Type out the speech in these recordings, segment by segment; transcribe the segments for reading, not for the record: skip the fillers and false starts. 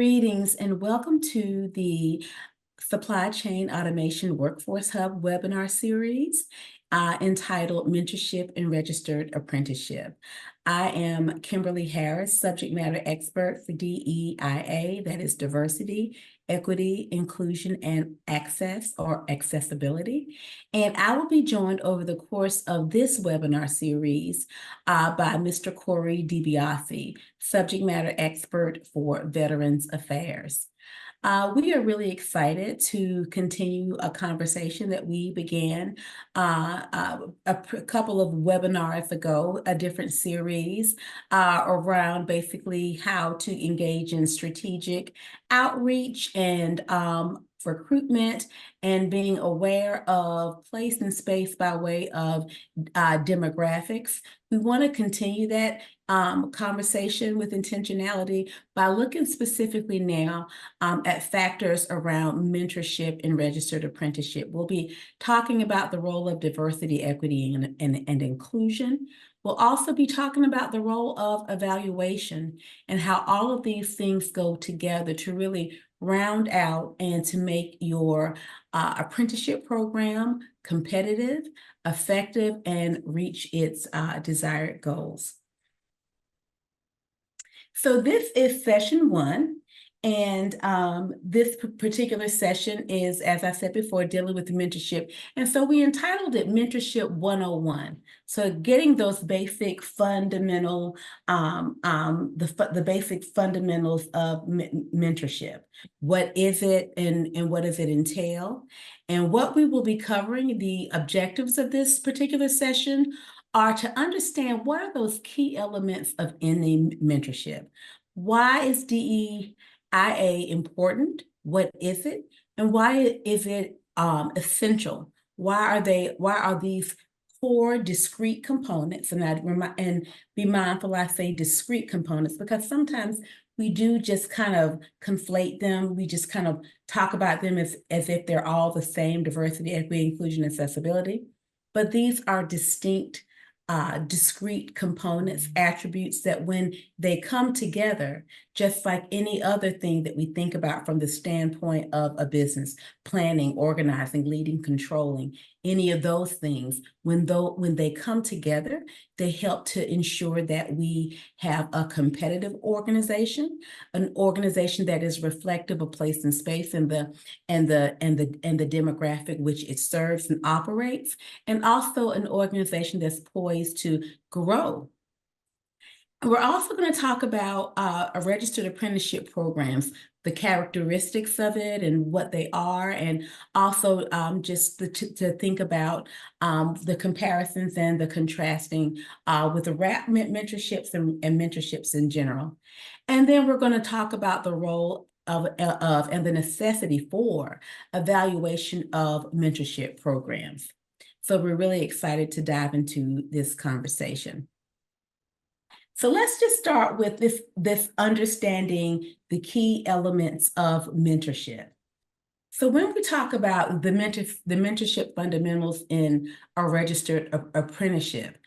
Greetings and welcome to the Supply Chain Automation Workforce Hub webinar series entitled Mentorship and Registered Apprenticeship. I am Kimberly Harris, subject matter expert for DEIA, that is diversity, equity, inclusion, and access or accessibility. And I will be joined over the course of this webinar series by Mr. Corey DiBiase, subject matter expert for Veterans Affairs. We are really excited to continue a conversation that we began a couple of webinars ago, a different series around basically how to engage in strategic outreach and recruitment and being aware of place and space by way of demographics. We want to continue that conversation with intentionality by looking specifically now at factors around mentorship and registered apprenticeship. We'll be talking about the role of diversity, equity, and inclusion. We'll also be talking about the role of evaluation and how all of these things go together to really round out and to make your apprenticeship program competitive, effective, and reach its desired goals. So this is session 1. And this particular session is, as I said before, dealing with mentorship. And so we entitled it Mentorship 101. So getting those basic fundamental, the basic fundamentals of mentorship. What is it and what does it entail? And what we will be covering, the objectives of this particular session are to understand what are those key elements of any mentorship. Why is DEIA important? What is it? And why is it essential? Why are these core discrete components? And be mindful I say discrete components, because sometimes we do just kind of conflate them. We just kind of talk about them as if they're all the same: diversity, equity, inclusion, accessibility. But these are distinct discrete components, attributes that when they come together, just like any other thing that we think about from the standpoint of a business, planning, organizing, leading, controlling, any of those things, when they come together, they help to ensure that we have a competitive organization, an organization that is reflective of place and space and the demographic which it serves and operates, and also an organization that's poised to grow. We're also going to talk about registered apprenticeship programs, the characteristics of it and what they are, and also just to think about the comparisons and the contrasting with the RAP mentorships and mentorships in general. And then we're going to talk about the role of and the necessity for evaluation of mentorship programs. So we're really excited to dive into this conversation. So let's just start with this understanding the key elements of mentorship. So when we talk about the mentorship fundamentals in a registered apprenticeship,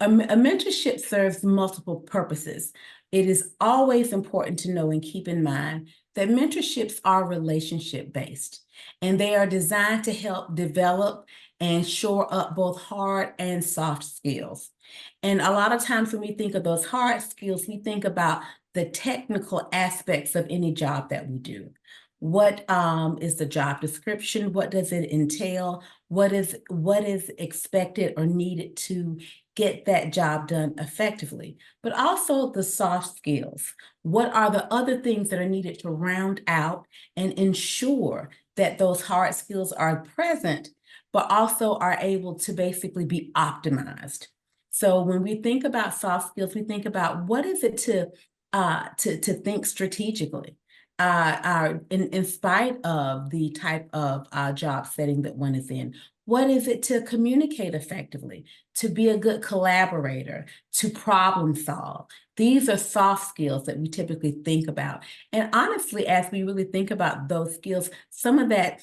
a mentorship serves multiple purposes. It is always important to know and keep in mind that mentorships are relationship-based, and they are designed to help develop and shore up both hard and soft skills. And a lot of times when we think of those hard skills, we think about the technical aspects of any job that we do. What is the job description? What does it entail? What is expected or needed to get that job done effectively? But also the soft skills. What are the other things that are needed to round out and ensure that those hard skills are present, but also are able to basically be optimized? So when we think about soft skills, we think about what is it to think strategically in spite of the type of job setting that one is in. What is it to communicate effectively, to be a good collaborator, to problem solve? These are soft skills that we typically think about. And honestly, as we really think about those skills, some of that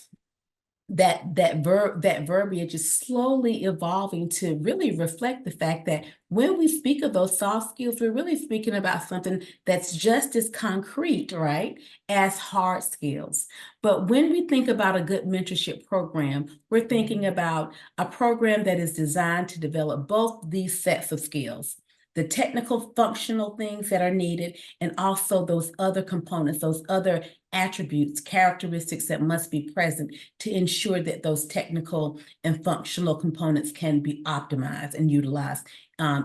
that verbiage is slowly evolving to really reflect the fact that when we speak of those soft skills, we're really speaking about something that's just as concrete, right, as hard skills. But when we think about a good mentorship program, we're thinking about a program that is designed to develop both these sets of skills, the technical functional things that are needed, and also those other components, those other attributes, characteristics that must be present to ensure that those technical and functional components can be optimized and utilized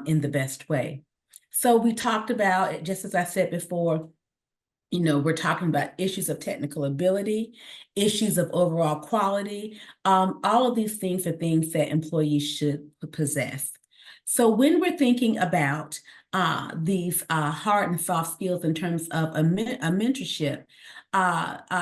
in the best way. So we talked about, just as I said before, we're talking about issues of technical ability, issues of overall quality. All of these things are things that employees should possess. So when we're thinking about these hard and soft skills in terms of a mentorship,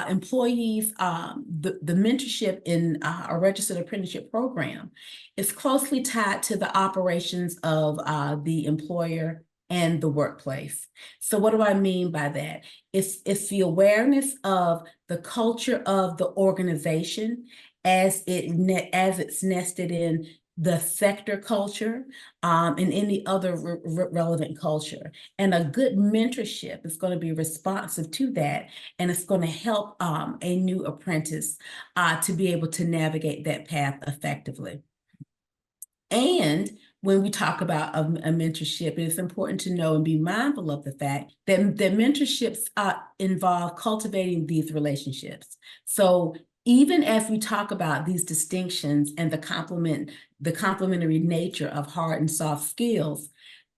employees, the mentorship in a registered apprenticeship program is closely tied to the operations of the employer and the workplace. So what do I mean by that? It's the awareness of the culture of the organization as it's nested in the sector culture and any other relevant culture. And a good mentorship is going to be responsive to that, and it's going to help a new apprentice to be able to navigate that path effectively. And when we talk about a mentorship, it's important to know and be mindful of the fact that mentorships involve cultivating these relationships. So even as we talk about these distinctions and the complementary nature of hard and soft skills,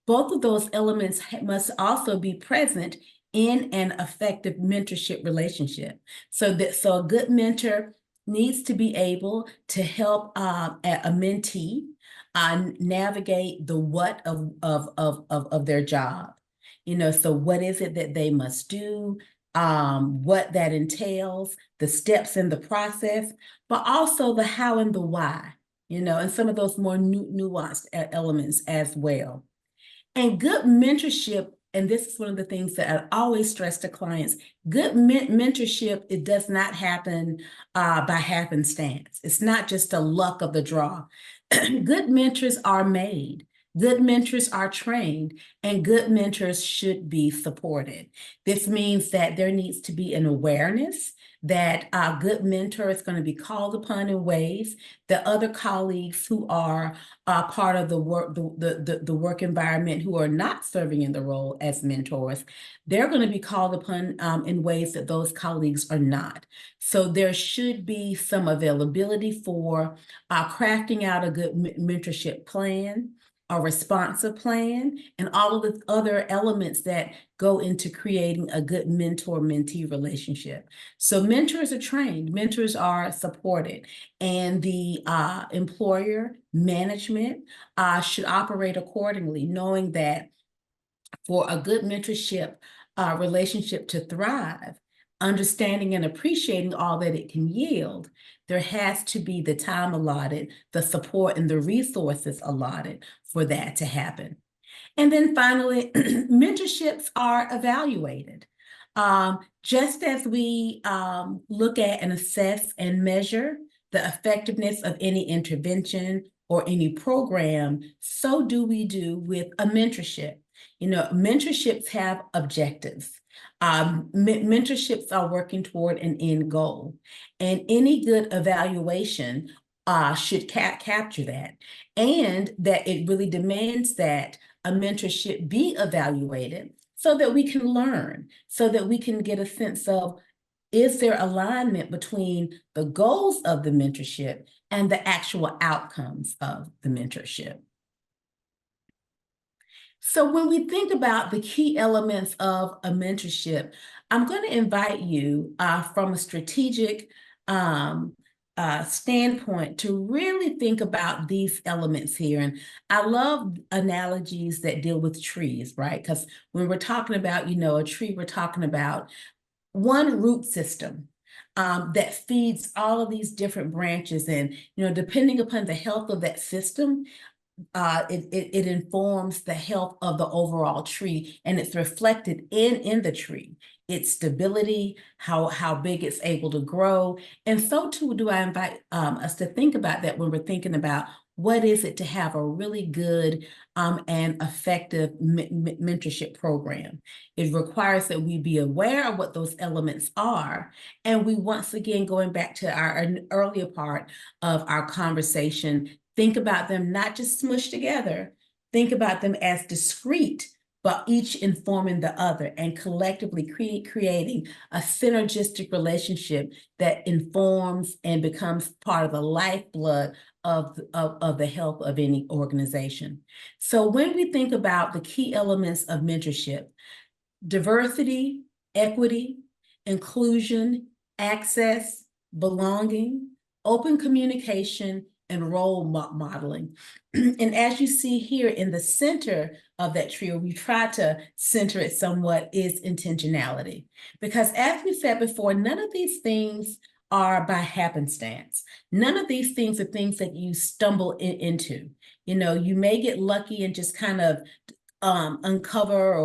both of those elements must also be present in an effective mentorship relationship. So a good mentor needs to be able to help a mentee navigate the what of their job. So what is it that they must do, what that entails, the steps in the process, but also the how and the why, and some of those more nuanced elements as well. And good mentorship, and this is one of the things that I always stress to clients, good mentorship, it does not happen by happenstance. It's not just a luck of the draw. Good mentors are made. Good mentors are trained, and good mentors should be supported. This means that there needs to be an awareness that a good mentor is going to be called upon in ways that other colleagues who are part of the work environment who are not serving in the role as mentors, they're going to be called upon in ways that those colleagues are not. So there should be some availability for crafting out a good mentorship plan, a responsive plan, and all of the other elements that go into creating a good mentor-mentee relationship. So mentors are trained, mentors are supported, and the employer management should operate accordingly, knowing that for a good mentorship relationship to thrive, understanding and appreciating all that it can yield, there has to be the time allotted, the support and the resources allotted for that to happen. And then finally, mentorships are evaluated. Just as we look at and assess and measure the effectiveness of any intervention or any program, so do we do with a mentorship. Mentorships have objectives. Mentorships are working toward an end goal, and any good evaluation should capture that, and that it really demands that a mentorship be evaluated so that we can learn, so that we can get a sense of, is there alignment between the goals of the mentorship and the actual outcomes of the mentorship? So when we think about the key elements of a mentorship, I'm going to invite you from a strategic standpoint to really think about these elements here. And I love analogies that deal with trees, right? Because when we're talking about, a tree, we're talking about one root system that feeds all of these different branches. And, depending upon the health of that system, it informs the health of the overall tree, and it's reflected in the tree. its stability, how big it's able to grow. And so too do I invite us to think about that when we're thinking about what is it to have a really good and effective mentorship program. It requires that we be aware of what those elements are. And we, once again, going back to our earlier part of our conversation, think about them not just smushed together, think about them as discrete, but each informing the other and collectively creating a synergistic relationship that informs and becomes part of the lifeblood of the health of any organization. So when we think about the key elements of mentorship, diversity, equity, inclusion, access, belonging, open communication, and role modeling. And as you see here in the center of that trio, we try to center it somewhat, is intentionality. Because as we said before, none of these things are by happenstance. None of these things are things that you stumble into. You know, you may get lucky and just kind of uncover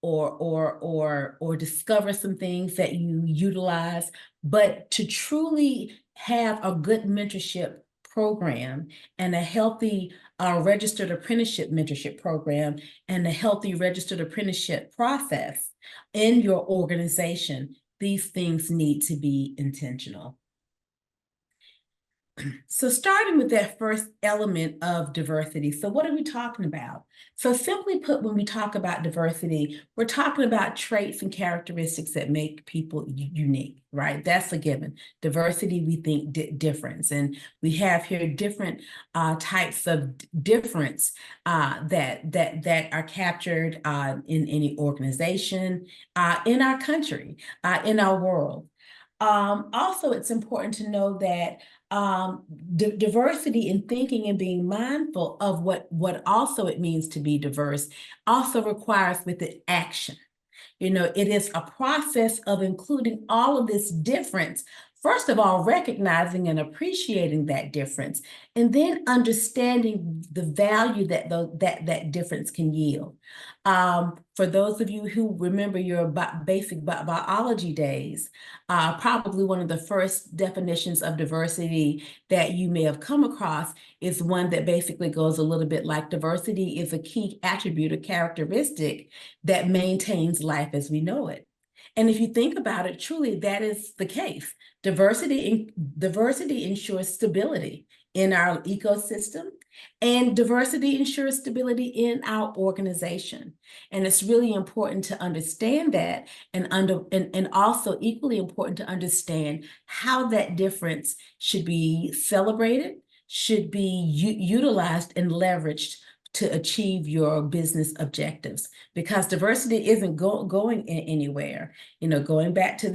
or discover some things that you utilize, but to truly have a good mentorship program and a healthy registered apprenticeship mentorship program and a healthy registered apprenticeship process in your organization, these things need to be intentional. So starting with that first element of diversity, so what are we talking about? So simply put, when we talk about diversity, we're talking about traits and characteristics that make people unique, right? That's a given. Diversity, we think difference. And we have here different types of difference that are captured in any organization, in our country, in our world. Also, it's important to know that diversity in thinking and being mindful of what also it means to be diverse also requires with it action. You know, it is a process of including all of this difference. First of all, recognizing and appreciating that difference, and then understanding the value that that difference can yield. For those of you who remember your basic biology days, probably one of the first definitions of diversity that you may have come across is one that basically goes a little bit like diversity is a key attribute or characteristic that maintains life as we know it. And if you think about it, truly that is the case. Diversity ensures stability in our ecosystem, and diversity ensures stability in our organization. And it's really important to understand that, and also equally important to understand how that difference should be celebrated, should be utilized and leveraged to achieve your business objectives, because diversity isn't going anywhere. You know, going back to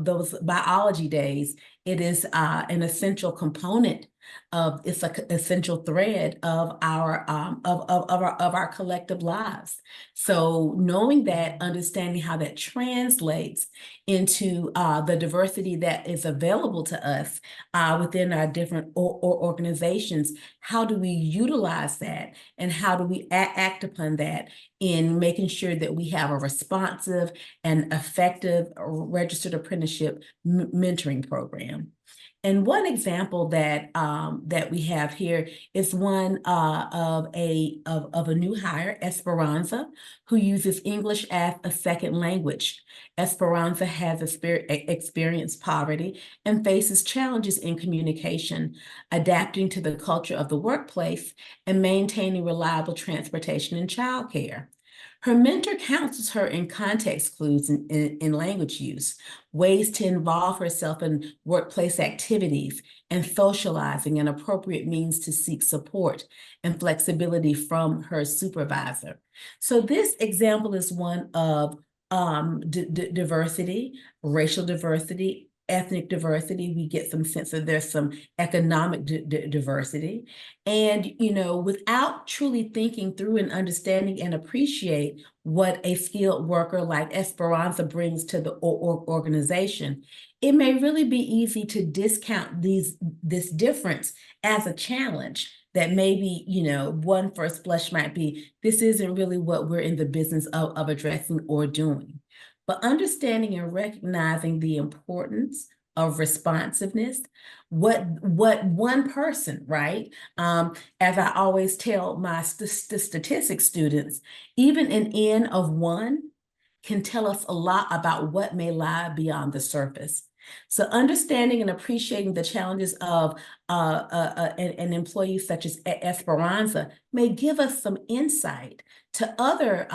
those biology days, it is an essential component of, it's an essential thread of our of our collective lives. So knowing that, understanding how that translates into the diversity that is available to us within our different organizations, how do we utilize that, and how do we act upon that in making sure that we have a responsive and effective registered apprenticeship mentoring program. And one example that that we have here is one of a new hire, Esperanza, who uses English as a second language. Esperanza has experienced poverty and faces challenges in communication, adapting to the culture of the workplace, and maintaining reliable transportation and childcare. Her mentor counsels her in context clues in language use, ways to involve herself in workplace activities, and socializing, and appropriate means to seek support and flexibility from her supervisor. So this example is one of diversity, racial diversity, ethnic diversity. We get some sense that there's some economic diversity. And, you know, without truly thinking through and understanding and appreciate what a skilled worker like Esperanza brings to the organization, it may really be easy to discount this difference as a challenge that maybe, you know, one first blush might be, this isn't really what we're in the business of addressing or doing. but understanding and recognizing the importance of responsiveness, what one person, right? As I always tell my statistics students, even an N of one can tell us a lot about what may lie beyond the surface. So understanding and appreciating the challenges of an employee such as Esperanza may give us some insight to other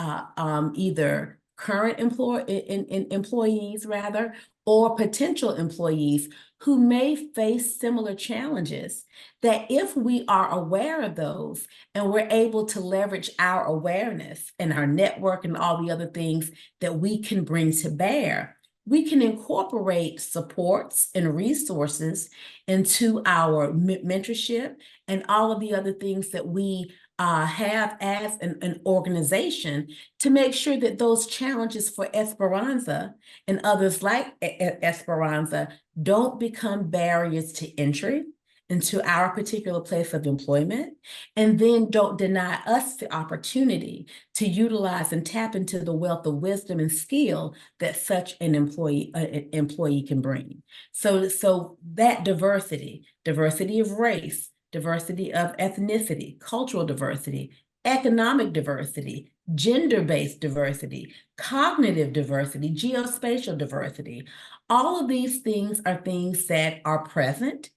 either current employees rather, or potential employees who may face similar challenges, that if we are aware of those and we're able to leverage our awareness and our network and all the other things that we can bring to bear, we can incorporate supports and resources into our mentorship and all of the other things that we have as an organization to make sure that those challenges for Esperanza and others like Esperanza don't become barriers to entry into our particular place of employment, and then don't deny us the opportunity to utilize and tap into the wealth of wisdom and skill that such an employee can bring. So that diversity of race, diversity of ethnicity, cultural diversity, economic diversity, gender-based diversity, cognitive diversity, geospatial diversity, all of these things are things that are present,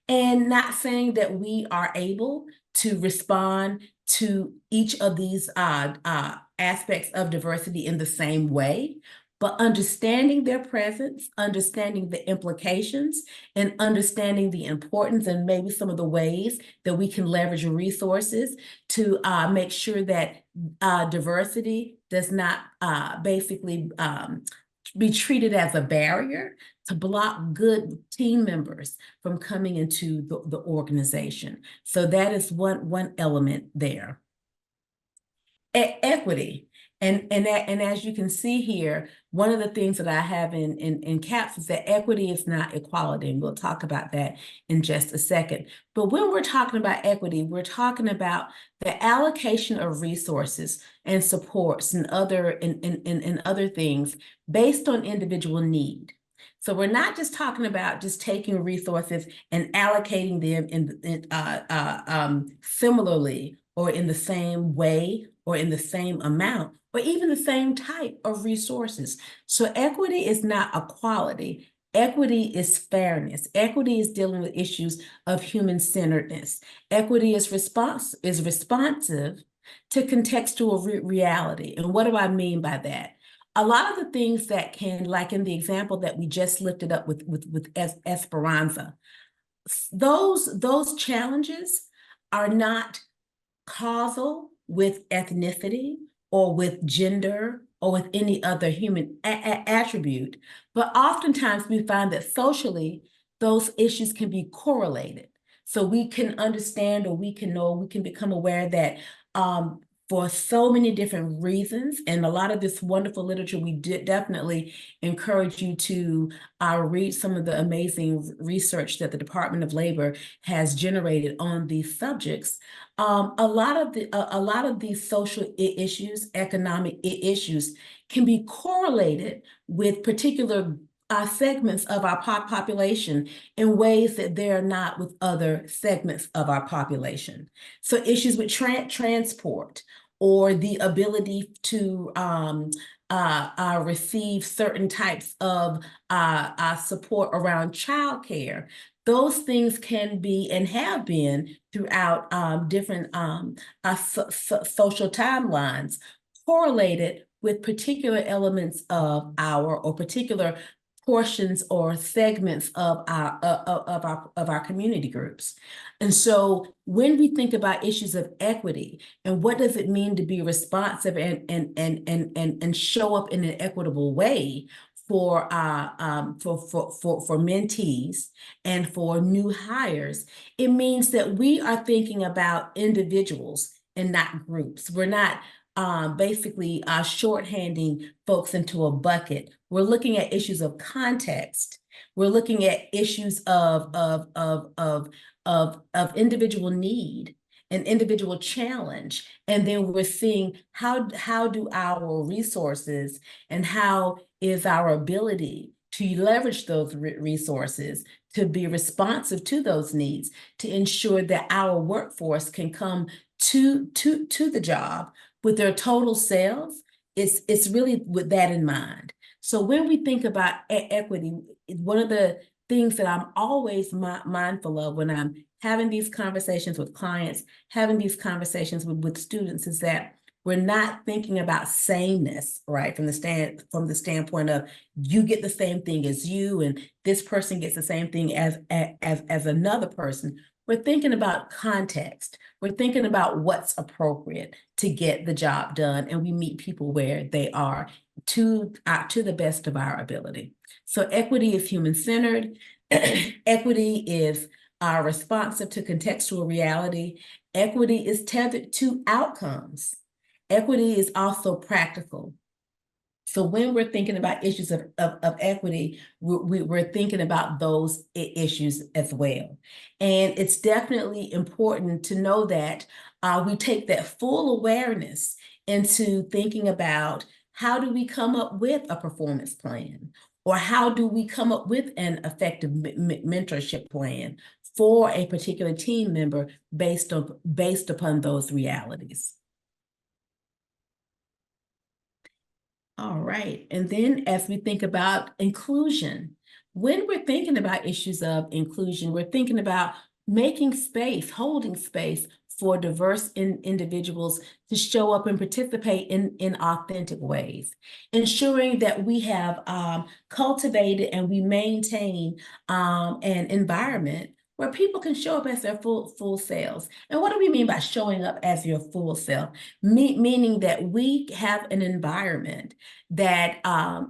and not saying that we are able to respond to each of these aspects of diversity in the same way, but understanding their presence, understanding the implications, and understanding the importance and maybe some of the ways that we can leverage resources to make sure that diversity does not basically be treated as a barrier to block good team members from coming into the organization. So that is one element there. Equity. And as you can see here, one of the things that I have in caps is that equity is not equality, and we'll talk about that in just a second. But when we're talking about equity, we're talking about the allocation of resources and supports and other things based on individual need. So we're not just talking about just taking resources and allocating them similarly or in the same way or in the same amount, or even the same type of resources. So equity is not equality. Equity is fairness. Equity is dealing with issues of human-centeredness. Equity is responsive to contextual reality. And what do I mean by that? A lot of the things that can, like in the example that we just lifted up with Esperanza, those challenges are not causal with ethnicity or with gender or with any other human attribute, but oftentimes we find that socially those issues can be correlated. So we can understand, or we can know, we can become aware that for so many different reasons, and a lot of this wonderful literature, we definitely encourage you to read some of the amazing research that the Department of Labor has generated on these subjects. A lot of these social issues, economic issues, can be correlated with particular segments of our population in ways that they're not with other segments of our population. So issues with transport, or the ability to receive certain types of support around childcare. Those things can be and have been throughout different social timelines correlated with particular elements of or particular portions or segments of our community groups. And so when we think about issues of equity and what does it mean to be responsive and show up in an equitable way for mentees and for new hires, it means that we are thinking about individuals and not groups. We're not basically shorthanding folks into a bucket. We're looking at issues of context. We're looking at issues of individual need an individual challenge, and then we're seeing how do our resources and how is our ability to leverage those resources to be responsive to those needs, to ensure that our workforce can come to the job with their total selves. It's really with that in mind. So when we think about equity, one of the things that I'm always mindful of when I'm having these conversations with clients, having these conversations with students, is that we're not thinking about sameness, right? From the standpoint of you get the same thing as you, and this person gets the same thing as another person. We're thinking about context. We're thinking about what's appropriate to get the job done, and we meet people where they are to the best of our ability. So equity is human-centered. Equity is responsive to contextual reality. Equity is tethered to outcomes. Equity is also practical. So when we're thinking about issues of equity, we're thinking about those issues as well. And it's definitely important to know that we take that full awareness into thinking about how do we come up with a performance plan, or how do we come up with an effective mentorship plan for a particular team member based upon those realities. All right. And then as we think about inclusion, when we're thinking about issues of inclusion, we're thinking about making space, holding space for diverse individuals to show up and participate in authentic ways, ensuring that we have cultivated and we maintain an environment where people can show up as their full selves. And what do we mean by showing up as your full self? Meaning that we have an environment that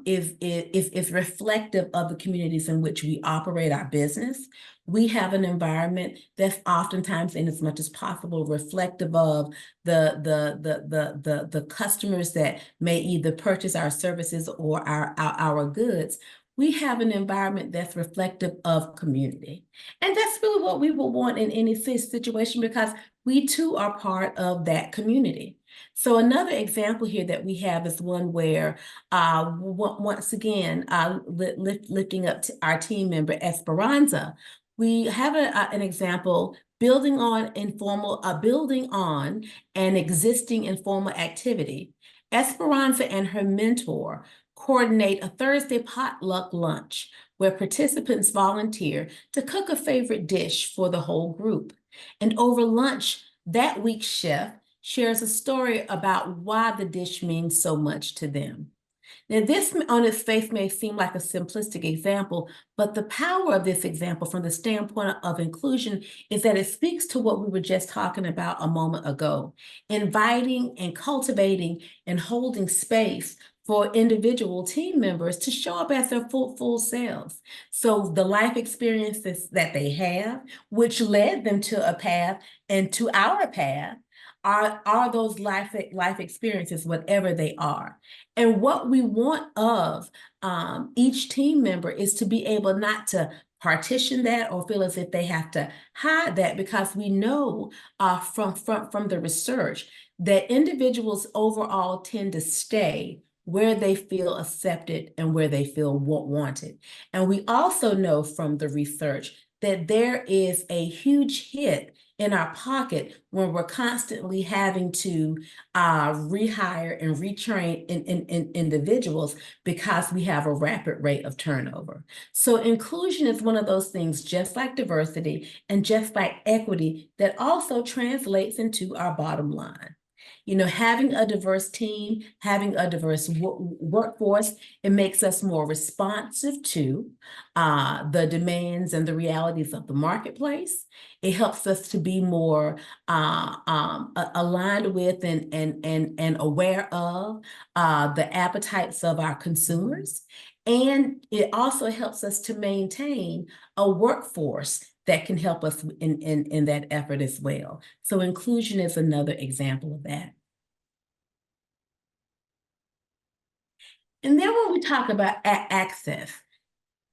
is reflective of the communities in which we operate our business. We have an environment that's oftentimes, in as much as possible, reflective of the customers that may either purchase our services or our goods. We have an environment that's reflective of community. And that's really what we would want in any situation, because we too are part of that community. So another example here that we have is one where, once again, lifting up to our team member Esperanza, we have an example building on an existing informal activity. Esperanza and her mentor coordinate a Thursday potluck lunch where participants volunteer to cook a favorite dish for the whole group. And over lunch, that week's chef shares a story about why the dish means so much to them. Now, this on its face may seem like a simplistic example, but the power of this example from the standpoint of inclusion is that it speaks to what we were just talking about a moment ago, inviting and cultivating and holding space for individual team members to show up as their full selves. So the life experiences that they have, which led them to a path and to our path, are those life experiences, whatever they are. And what we want of each team member is to be able not to partition that or feel as if they have to hide that, because we know from the research that individuals overall tend to stay where they feel accepted and where they feel wanted. And we also know from the research that there is a huge hit in our pocket when we're constantly having to rehire and retrain in individuals, because we have a rapid rate of turnover. So inclusion is one of those things, just like diversity and just like equity, that also translates into our bottom line. You know, having a diverse team, having a diverse workforce, it makes us more responsive to the demands and the realities of the marketplace. It helps us to be more aligned with and aware of the appetites of our consumers. And it also helps us to maintain a workforce that can help us in that effort as well. So inclusion is another example of that. And then when we talk about access,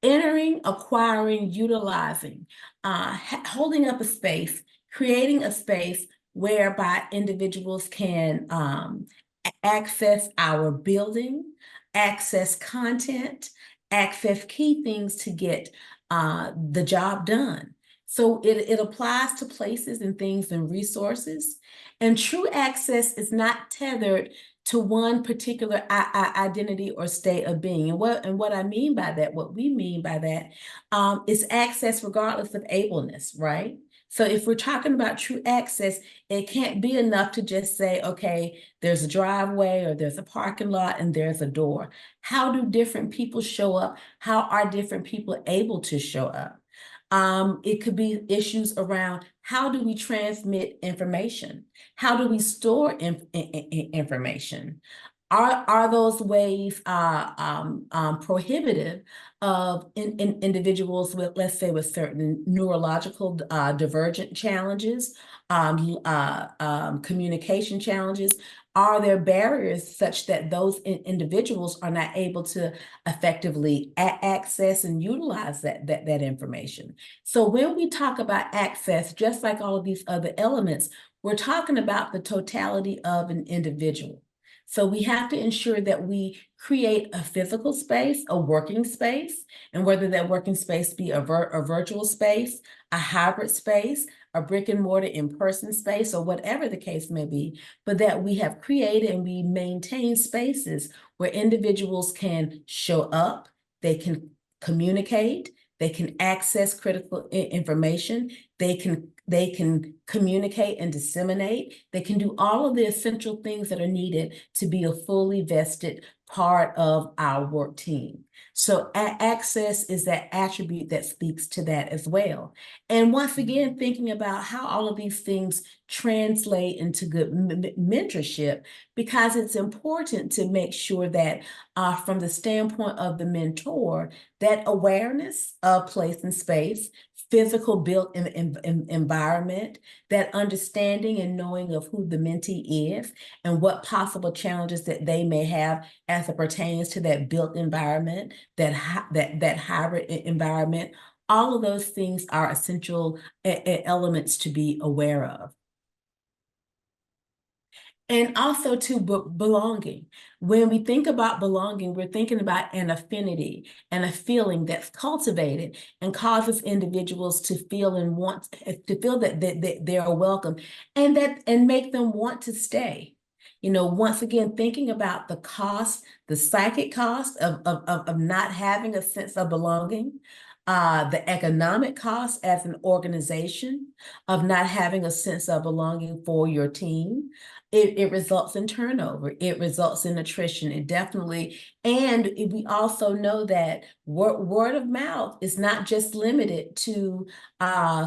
entering, acquiring, utilizing, holding up a space, creating a space whereby individuals can access our building, access content, access key things to get the job done. So it applies to places and things and resources. And true access is not tethered to one particular identity or state of being. And what I mean by that, what we mean by that, is access regardless of ableness, right? So if we're talking about true access, it can't be enough to just say, okay, there's a driveway or there's a parking lot and there's a door. How do different people show up? How are different people able to show up? It could be issues around how do we transmit information? How do we store information? Are those ways prohibitive of individuals with, let's say, with certain neurological divergent challenges, communication challenges? Are there barriers such that those individuals are not able to effectively access and utilize that information? So when we talk about access, just like all of these other elements, we're talking about the totality of an individual. So we have to ensure that we create a physical space, a working space, and whether that working space be a virtual space, a hybrid space, a brick and mortar in-person space, or whatever the case may be, but that we have created and we maintain spaces where individuals can show up, they can communicate, they can access critical information, they can communicate and disseminate, they can do all of the essential things that are needed to be a fully vested part of our work team. So access is that attribute that speaks to that as well. And once again, thinking about how all of these things translate into good mentorship, because it's important to make sure that from the standpoint of the mentor, that awareness of place and space, physical built environment, that understanding and knowing of who the mentee is and what possible challenges that they may have as it pertains to that built environment, that hybrid environment, all of those things are essential elements to be aware of. And also to belonging. When we think about belonging, we're thinking about an affinity and a feeling that's cultivated and causes individuals to feel and want to feel that they are welcome and make them want to stay. You know, once again, thinking about the cost, the psychic cost of not having a sense of belonging, the economic cost as an organization of not having a sense of belonging for your team. It results in turnover. It results in attrition. It definitely, and we also know that word of mouth is not just limited to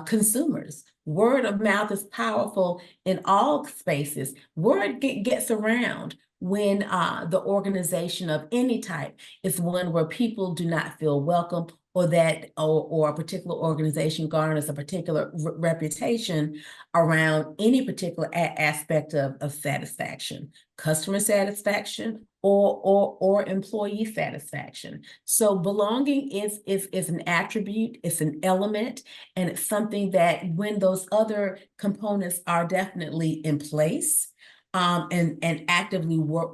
consumers. Word of mouth is powerful in all spaces. Word gets around when the organization of any type is one where people do not feel welcome or a particular organization garners a particular reputation around any particular aspect of satisfaction, customer satisfaction, or employee satisfaction. So belonging is an attribute, it's an element, and it's something that when those other components are definitely in place, and actively work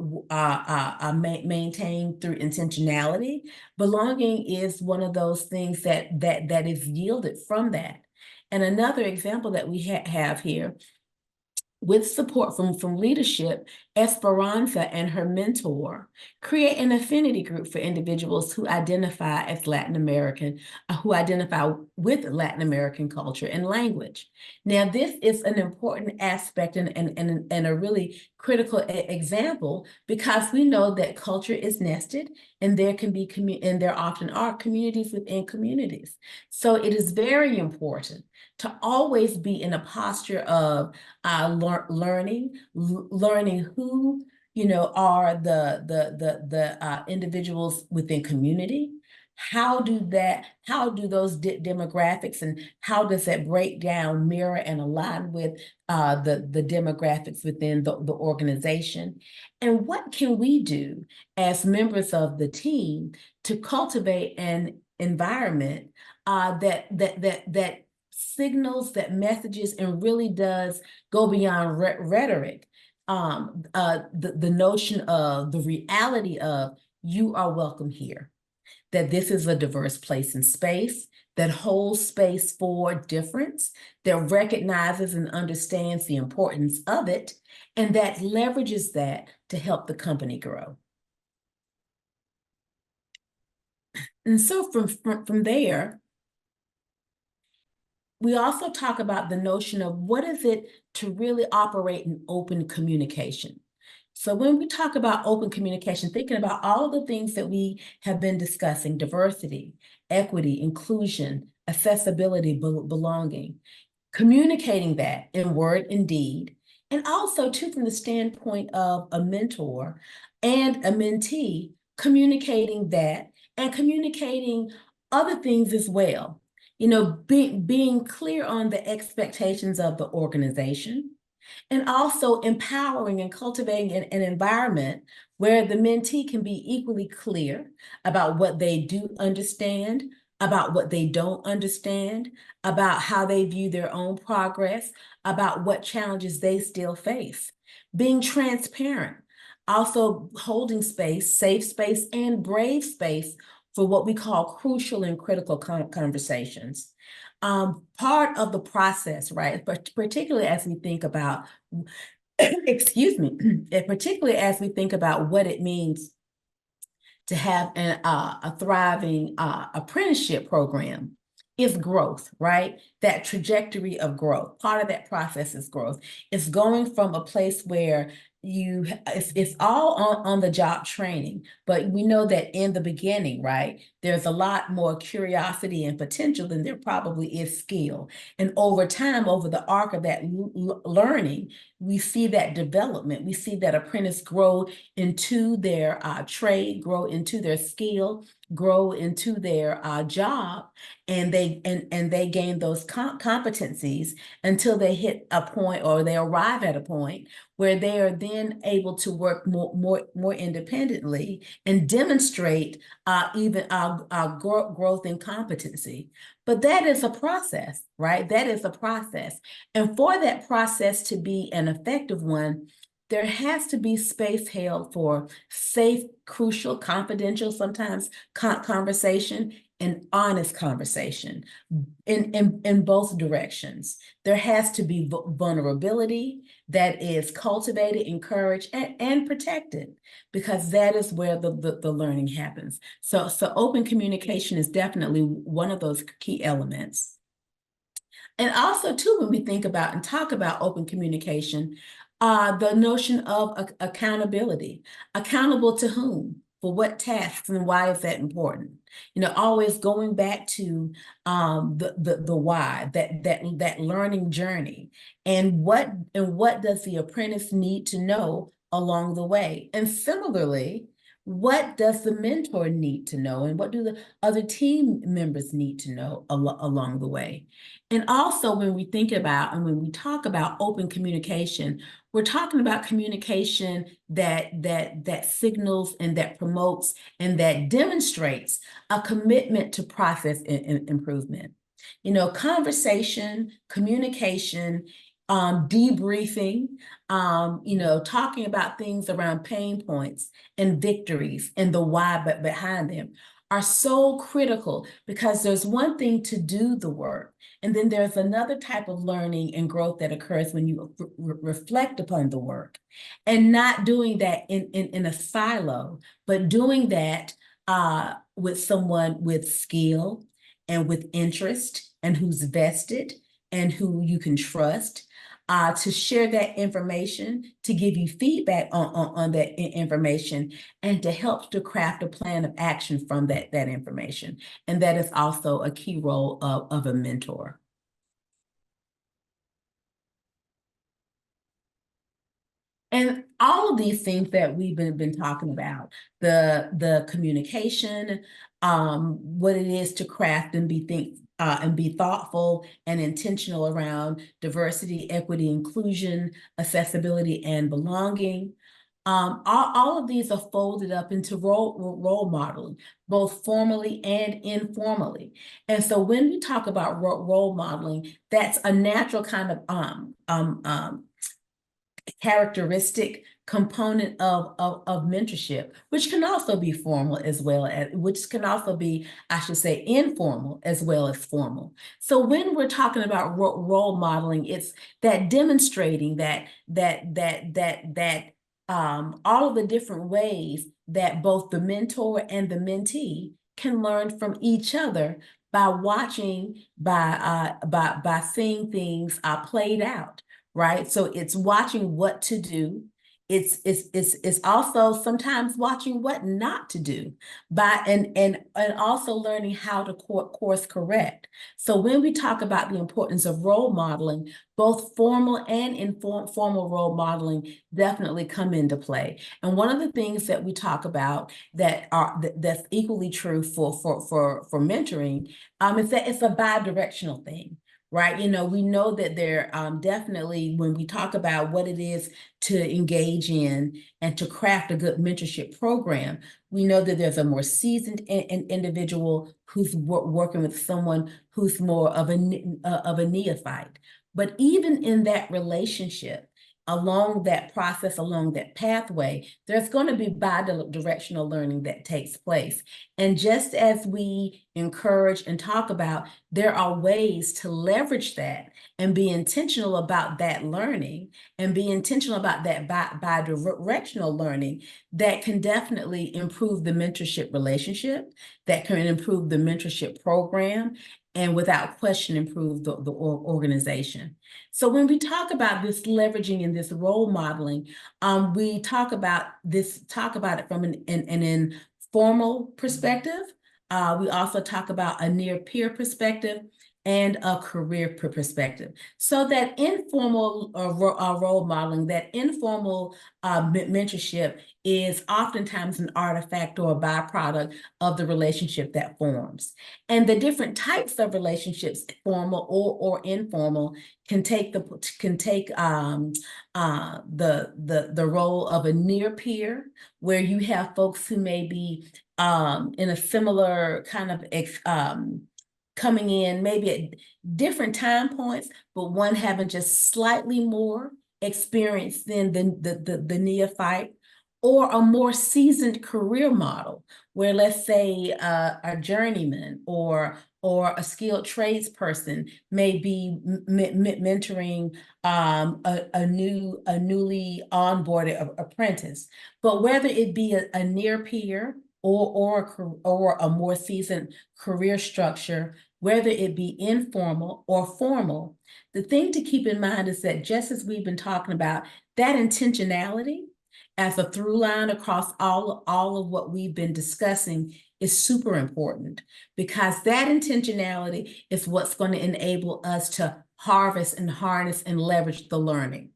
maintained through intentionality, belonging is one of those things that is yielded from that. And another example that we have here, with support from leadership, Esperanza and her mentor create an affinity group for individuals who identify as Latin American, who identify with Latin American culture and language. Now, this is an important aspect and a really critical example, because we know that culture is nested and there can be and there often are communities within communities. So it is very important to always be in a posture of learning who are the individuals within community. How do those demographics and how does that breakdown mirror and align with the demographics within the organization? And what can we do as members of the team to cultivate an environment that signals, that messages, and really does go beyond rhetoric. The notion of the reality of you are welcome here, that this is a diverse place and space that holds space for difference, that recognizes and understands the importance of it, and that leverages that to help the company grow. And so from there, we also talk about the notion of what is it to really operate in open communication. So when we talk about open communication, thinking about all of the things that we have been discussing: diversity, equity, inclusion, accessibility, belonging, communicating that in word and deed, and also too from the standpoint of a mentor and a mentee, communicating that and communicating other things as well. You know, being clear on the expectations of the organization, and also empowering and cultivating an environment where the mentee can be equally clear about what they do understand, about what they don't understand, about how they view their own progress, about what challenges they still face. Being transparent, also holding space, safe space, and brave space for what we call crucial and critical conversations. Part of the process, right? But particularly as we think about, excuse me, particularly as we think about what it means to have a thriving apprenticeship program, is growth, right? That trajectory of growth. Part of that process is growth. It's going from a place where it's all on the job training, but we know that in the beginning, right, there's a lot more curiosity and potential than there probably is skill. And over time, over the arc of that learning, we see that development. We see that apprentice grow into their trade, grow into their skill, grow into their job, and they gain those competencies until they hit a point, or they arrive at a point where they are then able to work more independently and demonstrate even growth and competency. But that is a process, right? That is a process. And for that process to be an effective one, there has to be space held for safe, crucial, confidential, sometimes conversation, and honest conversation in both directions. There has to be vulnerability that is cultivated, encouraged, and protected, because that is where the learning happens. So open communication is definitely one of those key elements. And also, too, when we think about and talk about open communication, the notion of accountability. Accountable to whom? For what tasks, and why is that important? You know, always going back to the why, that learning journey, and what does the apprentice need to know along the way? And similarly, what does the mentor need to know, and what do the other team members need to know along the way? And also, when we think about and when we talk about open communication, we're talking about communication that signals and that promotes and that demonstrates a commitment to process improvement. You know, conversation, communication, debriefing, you know, talking about things around pain points and victories and the why behind them are so critical, because there's one thing to do the work, and then there's another type of learning and growth that occurs when you reflect upon the work, and not doing that in a silo, but doing that with someone with skill and with interest, and who's vested and who you can trust, to share that information, to give you feedback on that information, and to help to craft a plan of action from that information. And that is also a key role of a mentor. And all of these things that we've been talking about, the communication, what it is to craft and be thoughtful and intentional around diversity, equity, inclusion, accessibility, and belonging. All of these are folded up into role modeling, both formally and informally. And so when we talk about role modeling, that's a natural kind of characteristic component of mentorship, which can also be formal as well as, which can also be, I should say, informal as well as formal. So when we're talking about role modeling, it's that demonstrating that all of the different ways that both the mentor and the mentee can learn from each other by watching, by seeing things played out. Right. So it's watching what to do. It's also sometimes watching what not to do and also learning how to course correct. So when we talk about the importance of role modeling, both formal and informal role modeling definitely come into play. And one of the things that we talk about that's equally true for mentoring is that it's a bi-directional thing. Right. We know that there definitely, when we talk about what it is to engage in and to craft a good mentorship program, we know that there's a more seasoned individual who's working with someone who's more of a neophyte. But even in that relationship, along that process, along that pathway, there's going to be bi-directional learning that takes place. And just as we encourage and talk about, there are ways to leverage that and be intentional about that learning and be intentional about that bi-directional learning that can definitely improve the mentorship relationship, that can improve the mentorship program, and without question improve the organization. So when we talk about this leveraging and this role modeling, we talk about it from an informal perspective. We also talk about a near peer perspective and a career perspective. So that informal role modeling, that informal mentorship is oftentimes an artifact or a byproduct of the relationship that forms. And the different types of relationships, formal or informal, can take the role of a near peer, where you have folks who may be in a similar kind of coming in maybe at different time points, but one having just slightly more experience than the neophyte, or a more seasoned career model, where let's say a journeyman or a skilled tradesperson may be mentoring a newly onboarded apprentice. But whether it be a near peer or a more seasoned career structure, whether it be informal or formal, the thing to keep in mind is that, just as we've been talking about, that intentionality as a through line across all of what we've been discussing is super important, because that intentionality is what's going to enable us to harvest and harness and leverage the learning.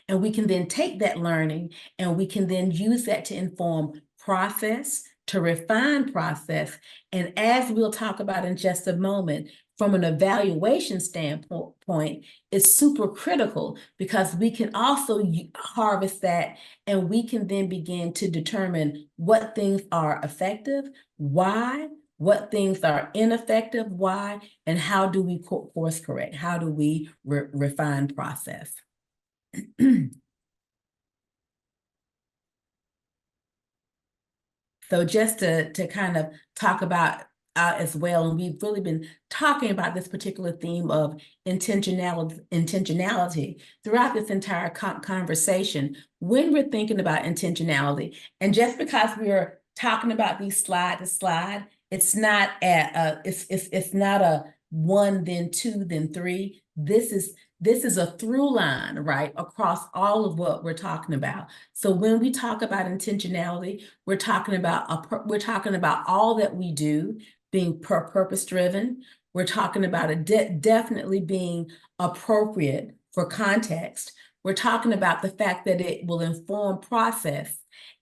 And we can then take that learning and we can then use that to inform process, to refine process. And as we'll talk about in just a moment, from an evaluation standpoint, it's super critical, because we can also harvest that, and we can then begin to determine what things are effective, why, what things are ineffective, why, and how do we course correct? How do we refine process? So just to kind of talk about as well, and we've really been talking about this particular theme of intentionality throughout this entire conversation. When we're thinking about intentionality, and just because we're talking about these slide to slide, it's not it's not a one, then two, then three. This is a through line, right, across all of what we're talking about. So when we talk about intentionality, we're talking about all that we do being purpose driven. We're talking about it definitely being appropriate for context. We're talking about the fact that it will inform process.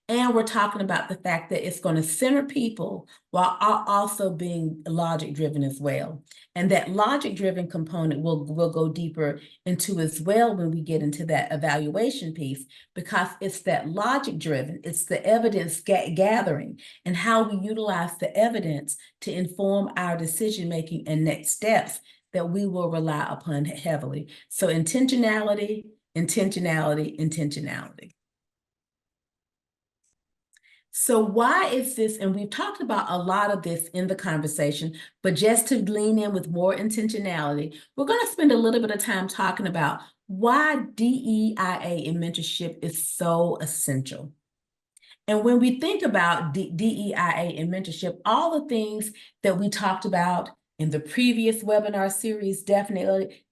And we're talking about the fact that it's going to center people while also being logic driven as well. And that logic driven component we'll go deeper into as well when we get into that evaluation piece, because it's that logic driven, it's the evidence gathering and how we utilize the evidence to inform our decision making and next steps that we will rely upon heavily. So intentionality, intentionality, intentionality. So why is this, and we've talked about a lot of this in the conversation, but just to lean in with more intentionality, we're going to spend a little bit of time talking about why DEIA and mentorship is so essential. And when we think about DEIA and mentorship, all the things that we talked about in the previous webinar series definitely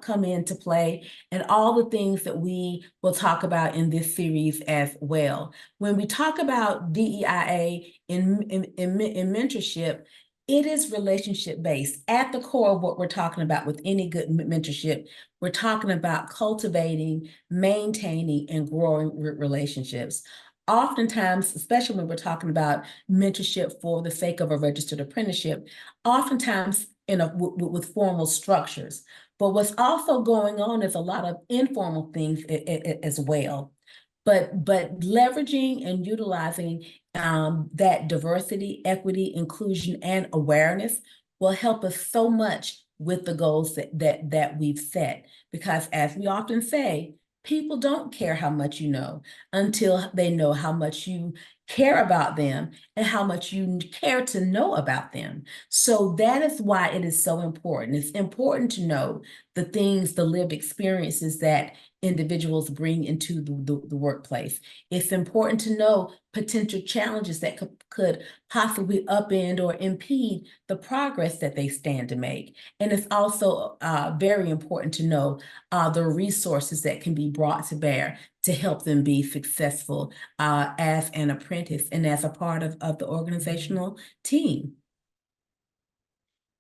come into play, and all the things that we will talk about in this series as well. When we talk about DEIA in mentorship, it is relationship based. At the core of what we're talking about with any good mentorship, we're talking about cultivating, maintaining, and growing relationships. Oftentimes, especially when we're talking about mentorship for the sake of a registered apprenticeship, oftentimes with formal structures. But what's also going on is a lot of informal things as well. But leveraging and utilizing that diversity, equity, inclusion, and awareness will help us so much with the goals that we've set. Because as we often say, people don't care how much you know until they know how much you care about them and how much you care to know about them. So that is why it is so important. It's important to know the things, the lived experiences that individuals bring into the workplace. It's important to know potential challenges that could possibly upend or impede the progress that they stand to make. And it's also very important to know the resources that can be brought to bear to help them be successful as an apprentice and as a part of the organizational team.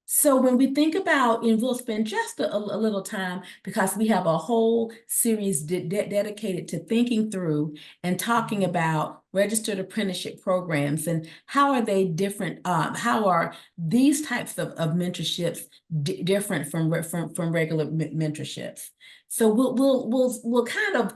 So when we think about, and we'll spend just a little time because we have a whole series dedicated to thinking through and talking about registered apprenticeship programs and how are they different, how are these types of mentorships different from regular mentorships. So we'll kind of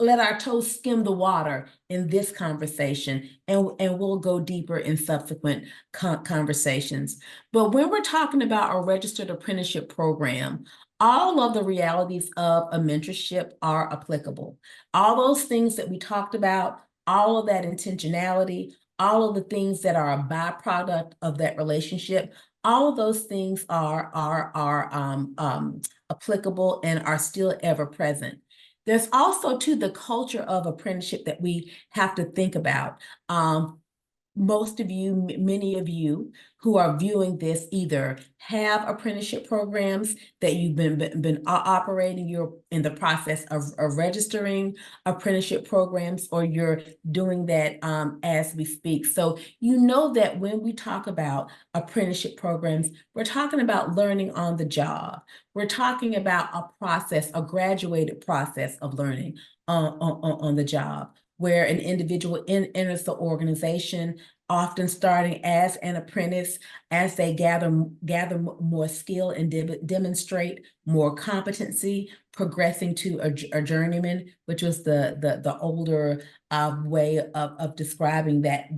let our toes skim the water in this conversation, and we'll go deeper in subsequent conversations. But when we're talking about a registered apprenticeship program, all of the realities of a mentorship are applicable. All those things that we talked about, all of that intentionality, all of the things that are a byproduct of that relationship, all of those things are applicable and are still ever present. There's also, too, the culture of apprenticeship that we have to think about. Most of you, many of you who are viewing this either have apprenticeship programs that you've been operating, you're in the process of registering apprenticeship programs, or you're doing that as we speak. So you know that when we talk about apprenticeship programs, we're talking about learning on the job. We're talking about a process, a graduated process of learning on the job, where an individual enters the organization, often starting as an apprentice, as they gather more skill and demonstrate more competency, progressing to a journeyman, which was the older way of describing that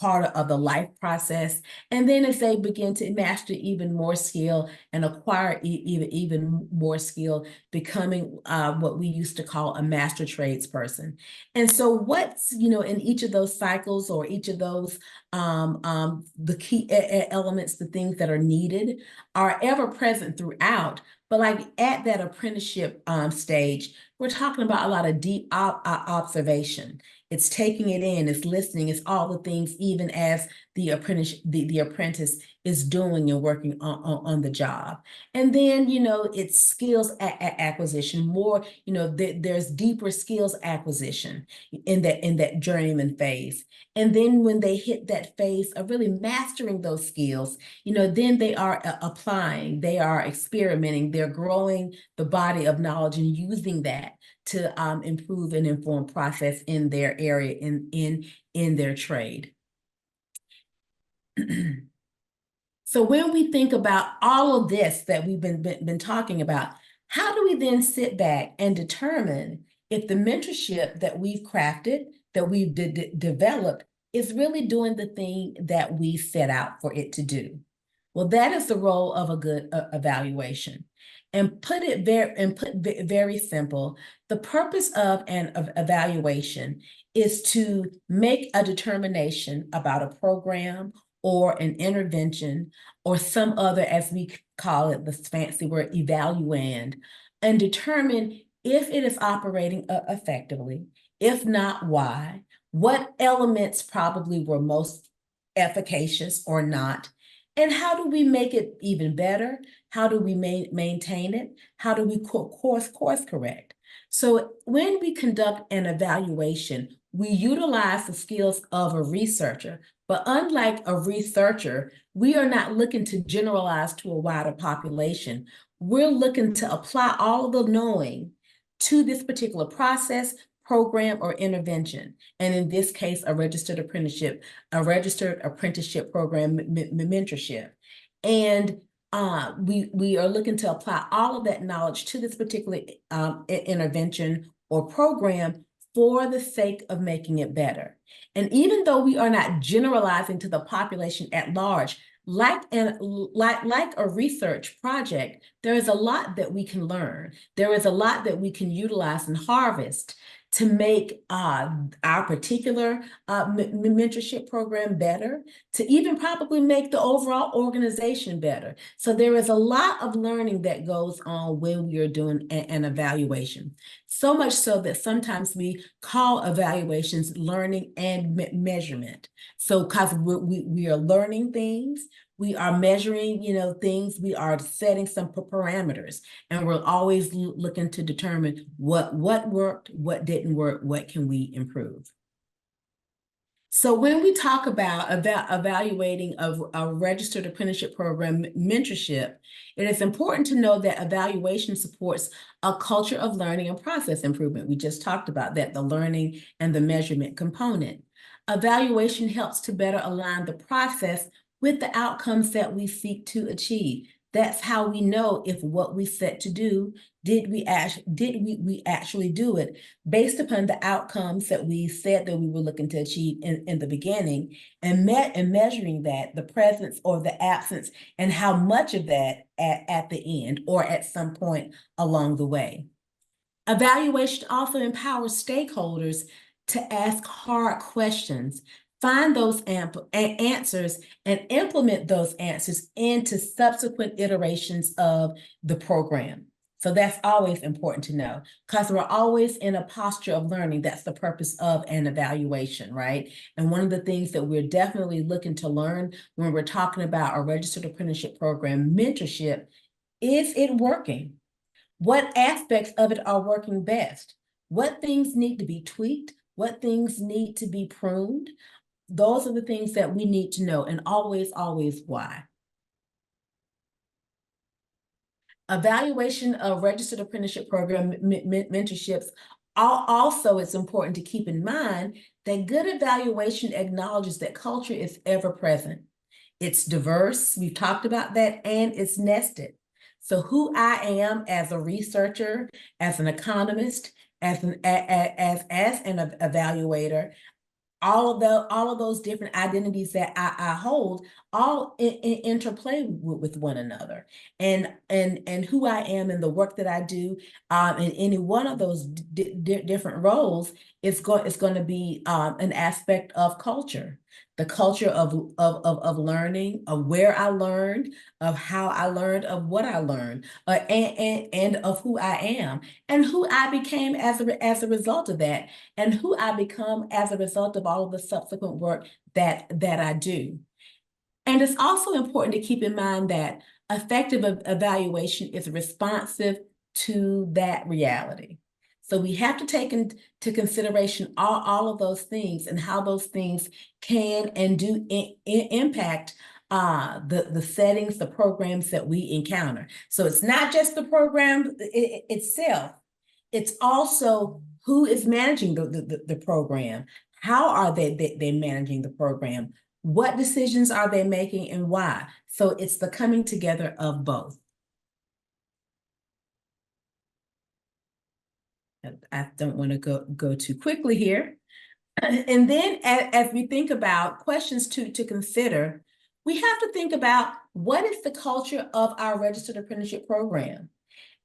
part of the life process. And then as they begin to master even more skill and acquire even more skill, becoming what we used to call a master tradesperson. And so what's, in each of those cycles or each of those, the key elements, the things that are needed are ever present throughout. But like at that apprenticeship stage, we're talking about a lot of deep observation. It's taking it in, it's listening, it's all the things, even as the apprentice is doing and working on the job. And then, it's skills acquisition, more, there's deeper skills acquisition in that journeyman phase. And then when they hit that phase of really mastering those skills, then they are applying, they are experimenting, they're growing the body of knowledge and using that to improve and inform process in their area, in their trade. So when we think about all of this that we've been talking about, how do we then sit back and determine if the mentorship that we've crafted, that we've developed, is really doing the thing that we set out for it to do? Well, that is the role of a good evaluation. And put very simple, the purpose of an evaluation is to make a determination about a program or an intervention or some other, as we call it, the fancy word, evaluand, and determine if it is operating effectively. If not, why? What elements probably were most efficacious or not? And how do we make it even better? How do we maintain it? How do we course correct? So when we conduct an evaluation, we utilize the skills of a researcher, but unlike a researcher, we are not looking to generalize to a wider population. We're looking to apply all of the knowing to this particular process, program, or intervention. And in this case, a registered apprenticeship program mentorship. And we are looking to apply all of that knowledge to this particular intervention or program for the sake of making it better. And even though we are not generalizing to the population at large, like a research project, there is a lot that we can learn. There is a lot that we can utilize and harvest to make our particular mentorship program better, to even probably make the overall organization better. So there is a lot of learning that goes on when we are doing an evaluation. So much so that sometimes we call evaluations learning and measurement. So because we are learning things, we are measuring, things, we are setting some parameters, and we're always looking to determine what worked, what didn't work, what can we improve. So when we talk about evaluating a registered apprenticeship program mentorship, it is important to know that evaluation supports a culture of learning and process improvement. We just talked about that, the learning and the measurement component. Evaluation helps to better align the process with the outcomes that we seek to achieve. That's how we know if what we set to do, did we actually do it based upon the outcomes that we said that we were looking to achieve in the beginning, and measuring that, the presence or the absence, and how much of that at the end or at some point along the way. Evaluation also empowers stakeholders to ask hard questions, find those answers, and implement those answers into subsequent iterations of the program. So that's always important to know, because we're always in a posture of learning. That's the purpose of an evaluation, right? And one of the things that we're definitely looking to learn when we're talking about a registered apprenticeship program mentorship, is it working? What aspects of it are working best? What things need to be tweaked? What things need to be pruned? Those are the things that we need to know, and always why. Evaluation of registered apprenticeship program mentorships. Also, it's important to keep in mind that good evaluation acknowledges that culture is ever present. It's diverse, we've talked about that, and it's nested. So who I am as a researcher, as an economist, as an evaluator, all of those different identities that I hold all interplay with one another, and who I am and the work that I do in any one of those different roles is going to be an aspect of culture. The culture of learning, of where I learned, of how I learned, of what I learned, and of who I am, and who I became as a result of that, and who I become as a result of all of the subsequent work that I do. And it's also important to keep in mind that effective evaluation is responsive to that reality. So we have to take into consideration all of those things and how those things can and do impact the settings, the programs that we encounter. So it's not just the program itself, it's also who is managing the program. How are they managing the program? What decisions are they making and why? So it's the coming together of both. I don't want to go too quickly here. And then as we think about questions to consider, we have to think about what is the culture of our registered apprenticeship program,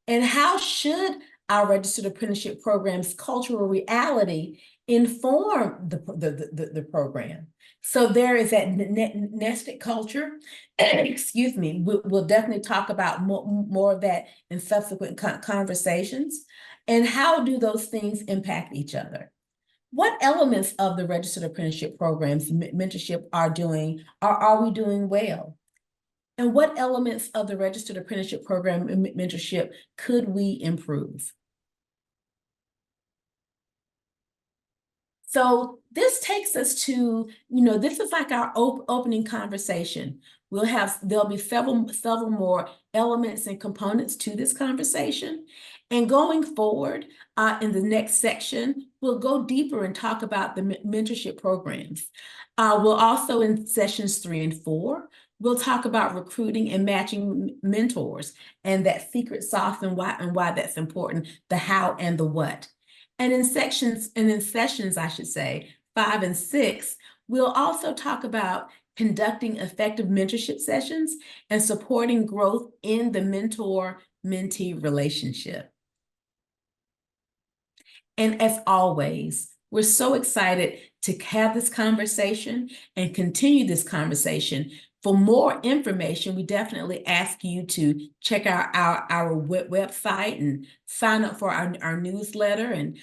and how should our registered apprenticeship program's cultural reality inform the program. So there is that nested culture. Excuse me. We'll definitely talk about more of that in subsequent conversations. And how do those things impact each other? What elements of the registered apprenticeship programs mentorship are we doing well? And what elements of the registered apprenticeship program mentorship could we improve? So this takes us to, this is like our opening conversation. There'll be several more elements and components to this conversation. And going forward, in the next section, we'll go deeper and talk about the mentorship programs. We'll also, in sessions 3 and 4, we'll talk about recruiting and matching mentors and that secret sauce and why that's important, the how and the what. And in sessions, I should say, 5 and 6, we'll also talk about conducting effective mentorship sessions and supporting growth in the mentor-mentee relationship. And as always, we're so excited to have this conversation and continue this conversation. For more information, we definitely ask you to check out our website and sign up for our newsletter. And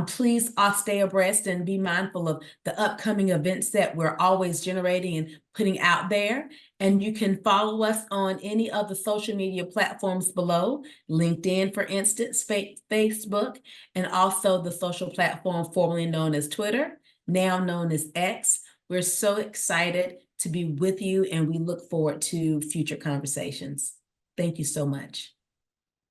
please stay abreast and be mindful of the upcoming events that we're always generating and putting out there. And you can follow us on any of the social media platforms below, LinkedIn, for instance, Facebook, and also the social platform formerly known as Twitter, now known as X. We're so excited to be with you, and we look forward to future conversations. Thank you so much.